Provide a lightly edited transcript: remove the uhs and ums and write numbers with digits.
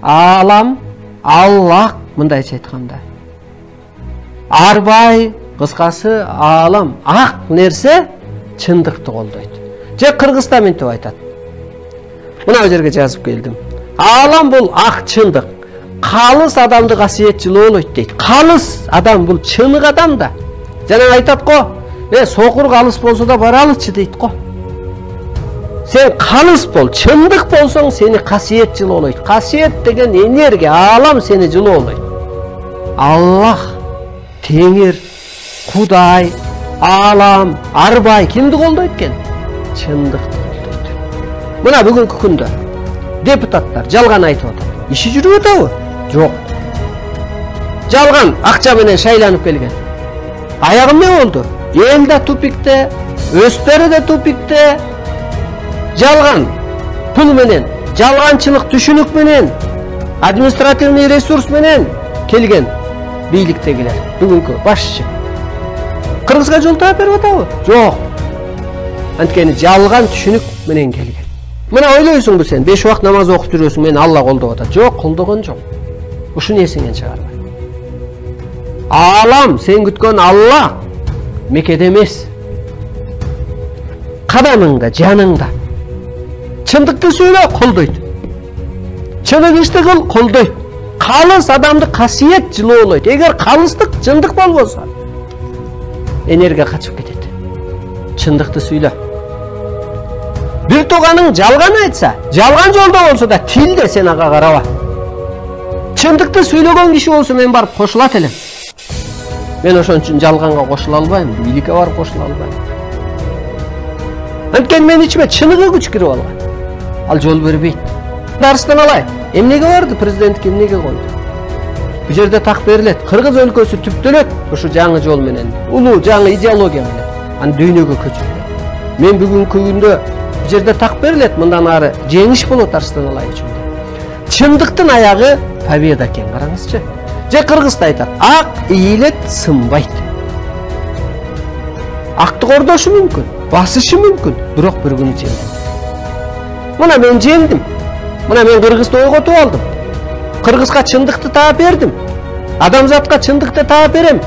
Алам, Аллах, мындайча айтканда. Арбай, кыскасы алам, ак нерсе чындыкты колдойт. Же кыргызда мынтип айтат. Мына жерге жазып келдим. Алам бул ак чындык. Калыс адамды касиет жылоолойт дейт. Калыс адам бул чынык адам да. Жана айтат го, сокур калыс болсо да баралычы дейт го. Сен калыс бол, чындык болсоң сени касиет жылоолойт. Касиет деген энергия, алам сени жылоолойт. Аллах, Теңир, Кудай, алам, арбай кимди колдойт экен? Чындыкты колдойт. Мына бүгүнкү күндө депутаттар жалган айтып атат. Иши жүрүп атабы? Жок. Жалган акча менен шайланып келген. Аягы эмне болду? Эл да тупикте, өстөрү да тупикте. Жалган пул менен, жалганчылык түшүнүк менен, административный ресурс менен келген бийликтегилер, бүгүнкү башчы. Кыргызга жол таап берип атабы? Жок. Анткени жалган түшүнүк менен келген. Мына ойлойсуңбу сен 5 убакыт намаз окуп жүрөсүң, мен Алла колдоп атат. Жок, колдогон жок. Ушуну эсиңен чыгарба. Алам сен күткөн Алла мекеде эмес. Кадамыңда, жаныңда. Чындыкты сөйлө, колдойт. Чындык ишти кыл, колдойт. Калыс адамды касиет жылоолойт. Эгер калыстык, чындык болбосо, энергия качып кетет. Чындыкты сүйлө. Бир тууганың жалган айтса, жалган жолдо болсо да тилде сен ага караба. Чындыкты сүйлөгөн киши болсо мен барып кошулат элем. Мен ошон үчүн жалганга кошула албайм, бийликке барып кошула албайм. Анткени мен ичиме чыныгы күч кирип алган. Ал жол бербейт. Дарстан алай. Эмнеге барды президентке, эмнеге койду? Бу жерде так берилет. Кыргыз өлкөсү түптөлөт ушу жаңы жол менен, улуу жаңы идеология менен. Аны дүйнөгө көчүрөт. Мен бүгүнкү күндө бу жерде так берилет, мындан ары жеңиш болот Арстан алай үчүн. Чындыктын аягы победа экен, караңызчы. Же кыргызда айтат, ак ийилет, сынбайт. Акты кордошу мүмкүн, басышы мүмкүн, бирок бир күнү жеңдим. Мына мен жеңдим. Мына мен кыргызды ойготуп алдым. Кыргызга чындыкты таап бердим. Адамзатка чындыкты таап берем.